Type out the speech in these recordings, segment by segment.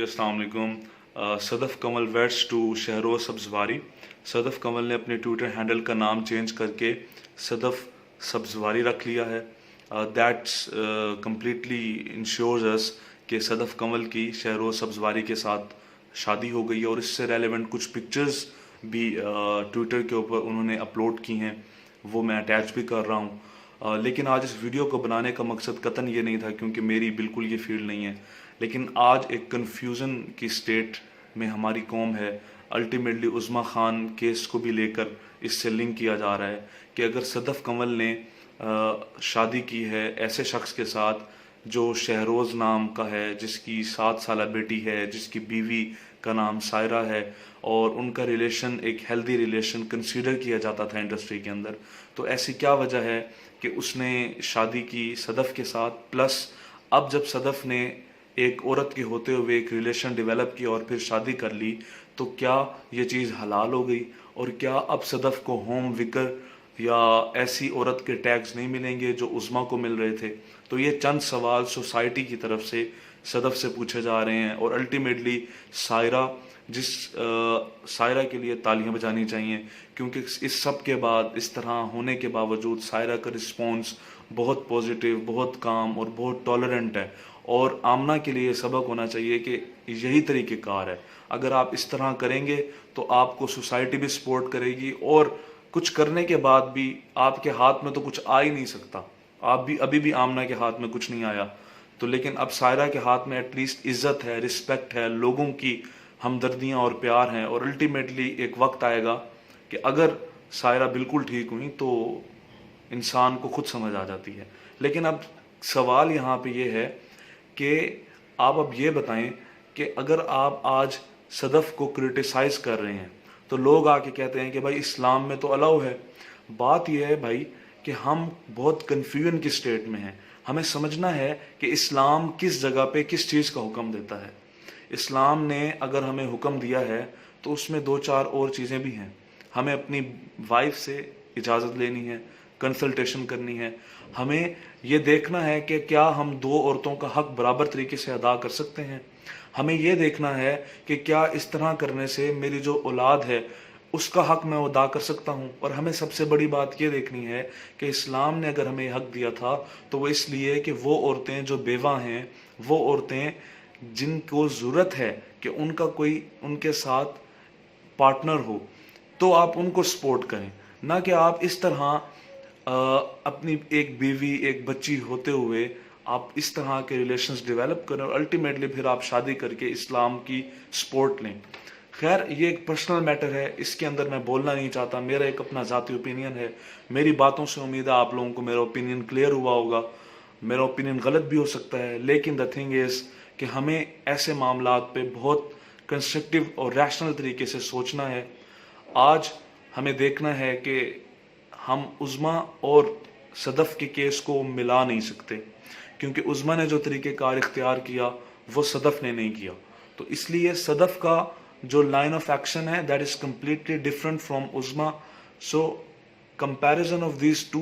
अस्सलाम वालेकुम। सदफ कमल waits to Shahroz Sabzwari. Sadaf कमल ने अपने ट्विटर हैंडल का नाम चेंज करके सदफ सब्जवारी रख लिया है। दैट्स कम्प्लीटली इंश्योर्स अस कि सदफ कमल की शहरोज सब्जवारी के साथ शादी हो गई है, और इससे रेलेवेंट कुछ पिक्चर्स भी ट्विटर के ऊपर उन्होंने अपलोड की हैं, वो मैं अटैच भी कर रहा हूँ। लेकिन आज इस वीडियो को बनाने का मकसद कतन ये नहीं था, क्योंकि मेरी बिल्कुल ये फील्ड नहीं है। लेकिन आज एक कन्फ्यूज़न की स्टेट में हमारी कौम है। अल्टीमेटली उस्मा खान केस को भी लेकर इससे लिंक किया जा रहा है कि अगर सदफ कमल ने शादी की है ऐसे शख्स के साथ जो शहरोज़ नाम का है, जिसकी 7 साल बेटी है, जिसकी बीवी का नाम सायरा है, और उनका रिलेशन एक हेल्दी रिलेशन कंसीडर किया जाता था इंडस्ट्री के अंदर, तो ऐसी क्या वजह है कि उसने शादी की सदफ के साथ, प्लस अब जब सदफ ने एक औरत के होते हुए एक रिलेशन डेवलप किया और फिर शादी कर ली, तो क्या ये चीज़ हलाल हो गई? और क्या अब सदफ को होम विकर या ऐसी औरत के टैग्स नहीं मिलेंगे जो उस्मा को मिल रहे थे? तो ये चंद सवाल सोसाइटी की तरफ से सदफ से पूछे जा रहे हैं, और अल्टीमेटली सायरा के लिए तालियां बजानी चाहिए, क्योंकि इस सब के बाद, इस तरह होने के बावजूद सायरा का रिस्पॉन्स बहुत पॉजिटिव, बहुत काम और बहुत टॉलरेंट है। और आमना के लिए सबक होना चाहिए कि यही तरीक़ेकार है। अगर आप इस तरह करेंगे तो आपको सोसाइटी भी सपोर्ट करेगी, और कुछ करने के बाद भी आपके हाथ में तो कुछ आ ही नहीं सकता। अभी भी आमना के हाथ में कुछ नहीं आया, तो लेकिन अब सायरा के हाथ में एटलीस्ट इज्जत है, रिस्पेक्ट है, लोगों की हमदर्दियाँ और प्यार हैं। और अल्टीमेटली एक वक्त आएगा कि अगर सायरा बिल्कुल ठीक हुई तो इंसान को खुद समझ आ जाती है। लेकिन अब सवाल यहाँ पे ये है कि आप अब ये बताएं कि अगर आप आज सदफ को क्रिटिसाइज कर रहे हैं तो लोग आके कहते हैं कि भाई इस्लाम में तो अलाउ है। बात यह है भाई कि हम बहुत कन्फ्यूजन की स्टेट में हैं। हमें समझना है कि इस्लाम किस जगह पे किस चीज़ का हुक्म देता है। इस्लाम ने अगर हमें हुक्म दिया है तो उसमें 2-4 और चीज़ें भी हैं। हमें अपनी वाइफ से इजाज़त लेनी है, कंसल्टेशन करनी है, हमें ये देखना है कि क्या हम 2 औरतों का हक बराबर तरीके से अदा कर सकते हैं, हमें ये देखना है कि क्या इस तरह करने से मेरी जो औलाद है उसका हक मैं अदा कर सकता हूँ। और हमें सबसे बड़ी बात ये देखनी है कि इस्लाम ने अगर हमें हक दिया था तो वो इसलिए कि वो औरतें जो बेवा हैं, वो औरतें जिनको ज़रूरत है कि उनका कोई उनके साथ पार्टनर हो, तो आप उनको सपोर्ट करें, ना कि आप इस तरह अपनी एक बीवी, एक बच्ची होते हुए आप इस तरह के रिलेशंस डेवलप करें और अल्टीमेटली फिर आप शादी करके इस्लाम की सपोर्ट लें। खैर, ये एक पर्सनल मैटर है, इसके अंदर मैं बोलना नहीं चाहता, मेरा एक अपना ज़ाती ओपिनियन है। मेरी बातों से उम्मीद है आप लोगों को मेरा ओपिनियन क्लियर हुआ होगा। मेरा ओपिनियन गलत भी हो सकता है, लेकिन द थिंग इज़ कि हमें ऐसे मामलात पे बहुत कंस्ट्रक्टिव और रैशनल तरीके से सोचना है। आज हमें देखना है कि हम उज़्मा और सदफ के केस को मिला नहीं सकते, क्योंकि उज़्मा ने जो तरीक़ेकार इख्तियार किया वो सदफ ने नहीं किया। तो इसलिए सदफ का जो लाइन ऑफ एक्शन है that is completely different from Uzma. So comparison of these two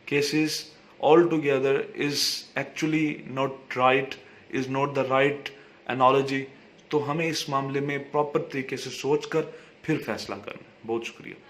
cases all together is actually not right, is not the right analogy. तो हमें इस मामले में प्रॉपर तरीके से सोच कर फिर फैसला करना है। बहुत शुक्रिया।